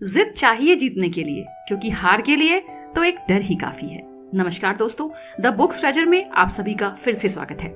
जिद चाहिए जीतने के लिए, क्योंकि हार के लिए तो एक डर ही काफी है। नमस्कार दोस्तों, द बुक्स ट्रेजर में आप सभी का फिर से स्वागत है।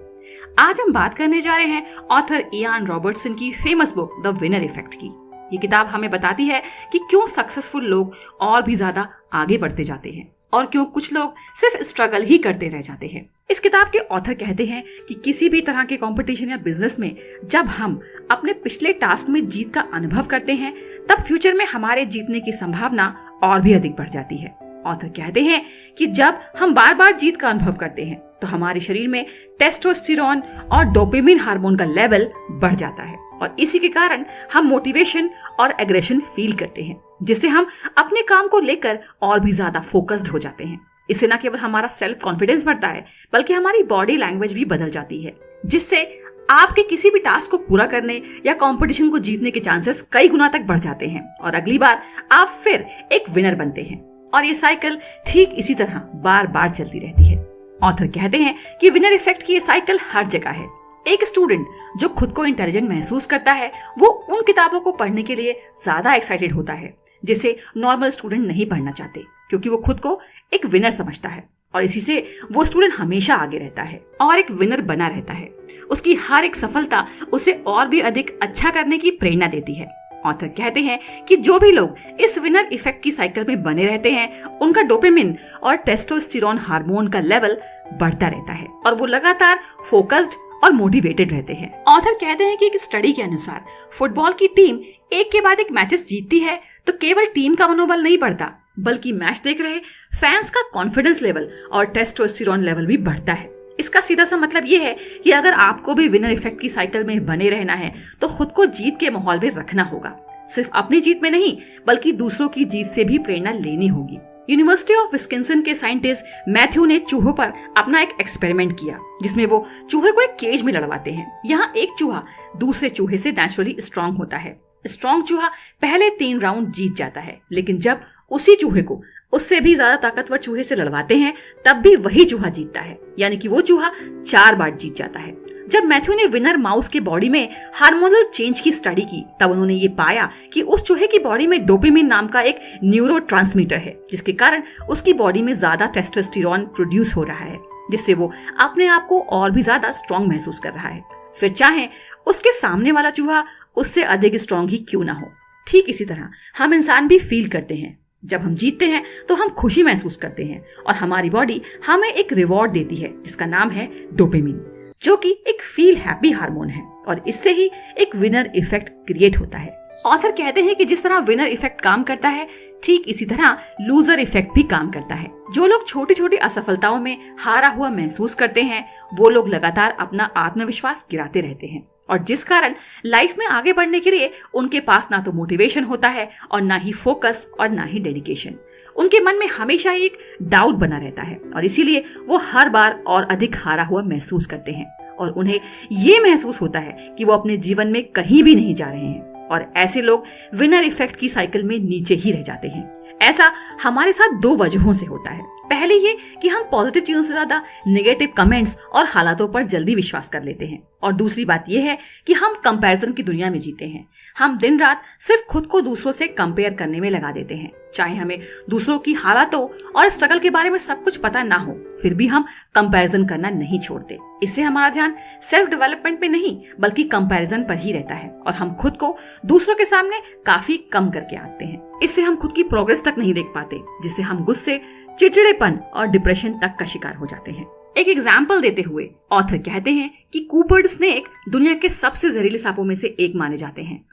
आज हम बात करने जा रहे हैं ऑथर इयान रॉबर्टसन की famous book the winner effect की। ये किताब हमें बताती है कि क्यों सक्सेसफुल लोग और भी ज्यादा आगे बढ़ते जाते हैं और क्यों कुछ लोग सिर्फ स्ट्रगल ही करते रह जाते हैं। इस किताब के ऑथर कहते हैं कि किसी भी तरह के कंपटीशन या बिजनेस में जब हम अपने पिछले टास्क में जीत का अनुभव करते हैं, तब फ्यूचर में हमारे जीतने की संभावना और भी अधिक बढ़ जाती है। ऑथर कहते हैं कि जब हम बार बार जीत का अनुभव करते हैं तो हमारे शरीर में टेस्टोस्टेरोन और डोपामिन हार्मोन का लेवल बढ़ जाता है और इसी के कारण हम मोटिवेशन और एग्रेशन फील करते हैं, जिससे हम अपने काम को लेकर और भी ज्यादा फोकस्ड हो जाते हैं। इससे न केवल हमारा सेल्फ कॉन्फिडेंस बढ़ता है, बल्कि हमारी बॉडी लैंग्वेज भी बदल जाती है, जिससे आपके किसी भी टास्क को पूरा करने या कंपटीशन को जीतने के चांसेस कई गुना तक बढ़ जाते हैं और अगली बार आप फिर एक विनर बनते हैं। और ये साइकिल ठीक इसी तरह बार बार चलती रहती है। ऑथर कहते हैं कि विनर इफेक्ट की ये साइकिल हर जगह है। एक स्टूडेंट जो खुद को इंटेलिजेंट महसूस करता है, वो उन किताबों को पढ़ने के लिए ज्यादा एक्साइटेड होता है जिसे नॉर्मल स्टूडेंट नहीं पढ़ना चाहते, क्योंकि वो खुद को एक विनर समझता है और इसी से वो स्टूडेंट हमेशा आगे रहता है और एक विनर बना रहता है। उसकी हर एक सफलता उसे और भी अधिक अच्छा करने की प्रेरणा देती है। ऑथर कहते हैं कि जो भी लोग इस विनर इफेक्ट की साइकिल में बने रहते हैं, उनका डोपामिन और टेस्टोस्टेरोन हार्मोन का लेवल बढ़ता रहता है और वो लगातार फोकस्ड और मोटिवेटेड रहते हैं। ऑथर कहते हैं कि एक स्टडी के अनुसार फुटबॉल की टीम एक के बाद एक मैचेस जीतती है तो केवल टीम का मनोबल नहीं बढ़ता, बल्कि मैच देख रहे फैंस का कॉन्फिडेंस लेवल और टेस्टोस्टेरोन लेवल भी बढ़ता है। इसका सीधा सा मतलब ये है कि अगर आपको भी विनर इफेक्ट की साइकिल में बने रहना है तो खुद को जीत के माहौल में रखना होगा। सिर्फ अपनी जीत में नहीं, बल्कि दूसरों की जीत से भी प्रेरणा लेनी होगी। यूनिवर्सिटी ऑफ विस्कॉन्सिन के साइंटिस्ट मैथ्यू ने चूहों पर अपना एक एक्सपेरिमेंट किया, जिसमें वो चूहे को एक केज में लड़वाते हैं। यहाँ एक चूहा दूसरे चूहे से नेचुरली स्ट्रांग होता है। स्ट्रांग चूहा पहले 3 राउंड जीत जाता है, लेकिन जब उसी चूहे को उससे भी ज्यादा ताकतवर चूहे से लड़वाते हैं, तब भी वही चूहा जीतता है, यानी कि वो चूहा 4 बार जीत जाता है। जब मैथ्यू ने विनर माउस के बॉडी में हार्मोनल चेंज की स्टडी की, तब उन्होंने ये पाया कि उस चूहे की बॉडी में डोपामिन नाम का एक न्यूरोट्रांसमीटर है, जिसके कारण उसकी बॉडी में ज्यादा टेस्टोस्टेरोन प्रोड्यूस हो रहा है, जिससे वो अपने आप को और भी ज्यादा स्ट्रॉन्ग महसूस कर रहा है, फिर चाहे उसके सामने वाला चूहा उससे अधिक स्ट्रॉन्ग ही क्यों ना हो। ठीक इसी तरह हम इंसान भी फील करते हैं। जब हम जीतते हैं तो हम खुशी महसूस करते हैं और हमारी बॉडी हमें एक रिवॉर्ड देती है, जिसका नाम है डोपामिन, जो कि एक फील हैप्पी हार्मोन है और इससे ही एक विनर इफेक्ट क्रिएट होता है। ऑथर कहते हैं कि जिस तरह विनर इफेक्ट काम करता है, ठीक इसी तरह लूजर इफेक्ट भी काम करता है। जो लोग छोटी छोटी असफलताओं में हारा हुआ महसूस करते हैं, वो लोग लगातार अपना आत्मविश्वास गिराते रहते हैं और जिस कारण लाइफ में आगे बढ़ने के लिए उनके पास ना तो मोटिवेशन होता है और ना ही फोकस और ना ही डेडिकेशन। उनके मन में हमेशा एक डाउट बना रहता है और इसीलिए वो हर बार और अधिक हारा हुआ महसूस करते हैं और उन्हें ये महसूस होता है कि वो अपने जीवन में कहीं भी नहीं जा रहे हैं और ऐसे लोग विनर इफेक्ट की साइकिल में नीचे ही रह जाते हैं। ऐसा हमारे साथ 2 वजहों से होता है। पहले ये कि हम पॉजिटिव चीजों से ज्यादा नेगेटिव कमेंट्स और हालातों पर जल्दी विश्वास कर लेते हैं और दूसरी बात यह है कि हम कंपैरिजन की दुनिया में जीते हैं। हम दिन रात सिर्फ खुद को दूसरों से कंपेयर करने में लगा देते हैं, चाहे हमें दूसरों की हालातों और स्ट्रगल के बारे में सब कुछ पता ना हो, फिर भी हम कंपैरिजन करना नहीं छोड़ते। इससे हमारा ध्यान सेल्फ डेवलपमेंट पे नहीं, बल्कि कंपैरिजन पर ही रहता है और हम खुद को दूसरों के सामने काफी कम करके आते हैं। इससे हम खुद की प्रोग्रेस तक नहीं देख पाते, जिससे हम गुस्से, चिड़चिड़ेपन और डिप्रेशन तक का शिकार हो जाते हैं। एक एग्जाम्पल देते हुए ऑथर कहते हैं कि कूपर्ड स्नेक दुनिया के सबसे जहरीले सांपों में से एक माने जाते हैं।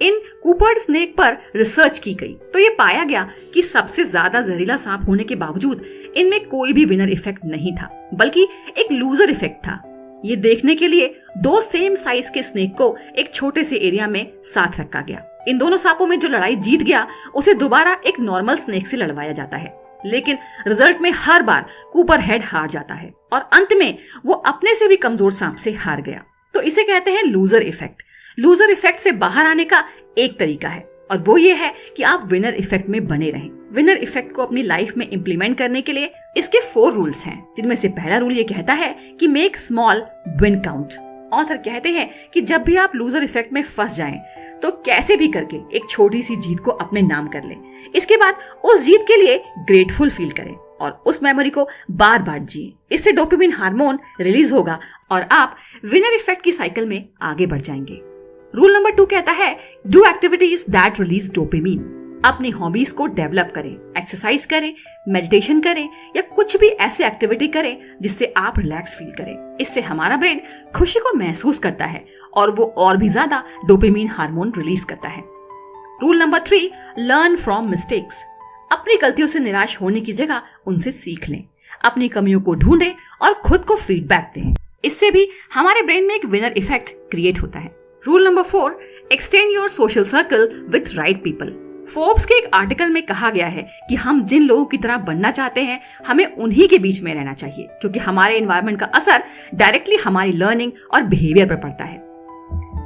इन कूपर्ड स्नेक पर रिसर्च की गई तो ये पाया गया कि सबसे ज्यादा जहरीला सांप होने के बावजूद इनमें कोई भी विनर इफेक्ट नहीं था, बल्कि एक लूजर इफेक्ट था। ये देखने के लिए 2 सेम साइज के स्नेक को एक छोटे से एरिया में साथ रखा गया। इन दोनों सांपों में जो लड़ाई जीत गया, उसे दोबारा एक नॉर्मल स्नेक से लड़वाया जाता है, लेकिन रिजल्ट में हर बार कूपर हेड हार जाता है और अंत में वो अपने से भी कमजोर सांप से हार गया। तो इसे कहते हैं लूजर इफेक्ट। लूजर इफेक्ट से बाहर आने का एक तरीका है और वो ये है कि आप विनर इफेक्ट में बने रहें। विनर इफेक्ट को अपनी लाइफ में इम्प्लीमेंट करने के लिए इसके 4 रूल्स हैं, जिनमें से पहला रूल ये कहता है कि make small win count author कहते हैं कि जब भी आप लूजर इफेक्ट में फंस जाएं, तो कैसे भी करके एक छोटी सी जीत को अपने नाम कर लें। इसके बाद उस जीत के लिए ग्रेटफुल फील करें और उस मेमोरी को बार बार जिए। इससे डोपामिन हार्मोन रिलीज होगा और आप विनर इफेक्ट की साइकिल में आगे बढ़ जाएंगे। रूल नंबर 2 कहता है, do activities that release dopamine. अपनी हॉबीज को डेवलप करें, एक्सरसाइज करें, मेडिटेशन करें या कुछ भी ऐसी एक्टिविटी करें जिससे आप रिलैक्स फील करें। इससे हमारा ब्रेन खुशी को महसूस करता है और वो और भी ज्यादा डोपामिन हार्मोन रिलीज करता है। Rule number 3, learn from mistakes. अपनी गलतियों से निराश होने की जगह उनसे सीख लें, अपनी कमियों को ढूंढें और खुद को फीडबैक दें। इससे भी हमारे ब्रेन में एक विनर इफेक्ट क्रिएट होता है। Rule number 4, extend your social circle with right people. Forbes के एक आर्टिकल में कहा गया है कि हम जिन लोगों की तरह बनना चाहते हैं, हमें उन्हीं के बीच में रहना चाहिए, क्योंकि हमारे एनवायरनमेंट का असर डायरेक्टली हमारी लर्निंग और बिहेवियर पर पड़ता है।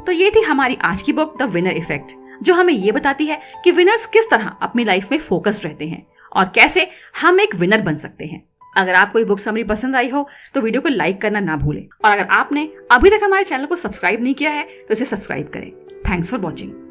तो ये थी हमारी आज की बुक द विनर इफेक्ट, जो हमें ये बताती है कि विनर्स किस तरह अपनी लाइफ में फोकस्ड रहते हैं और कैसे हम एक विनर बन सकते हैं। अगर आपको ये बुक समरी पसंद आई हो तो वीडियो को लाइक करना ना भूलें और अगर आपने अभी तक हमारे चैनल को सब्सक्राइब नहीं किया है तो इसे सब्सक्राइब करें। Thanks for watching.